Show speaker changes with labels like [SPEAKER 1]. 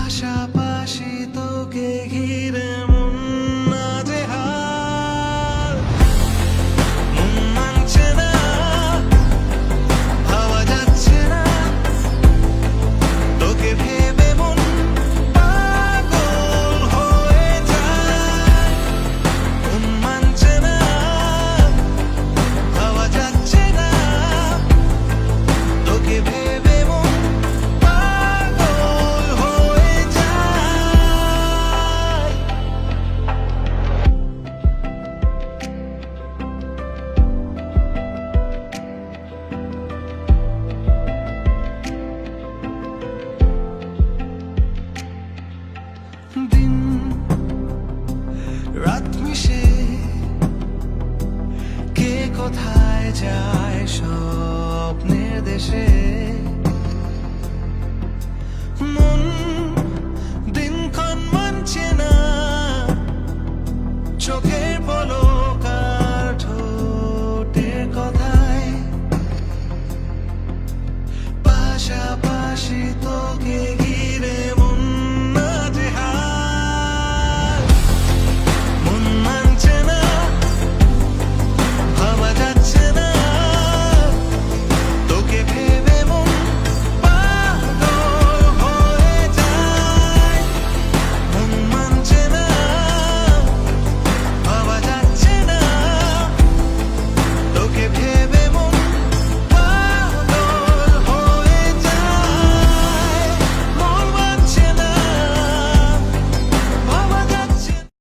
[SPEAKER 1] পাশাপাশি তোকে ঘিরে মন নাজেহাল। মন মানছে না, ভাবা যাচ্ছে না, তোকে ভেবে মন পাগল হয়ে যায়। মন মানছে না, ভাবা যাচ্ছে না, তোকে ভেবে মন পাগল হয়ে যায়। দিন রাত মিশে কে কোথায় যায় স্বপ্নের দেশে। মন দিনক্ষণ মানছে না, চোখের পলক আর ঠোঁটের কথায়। পাশাপাশি তো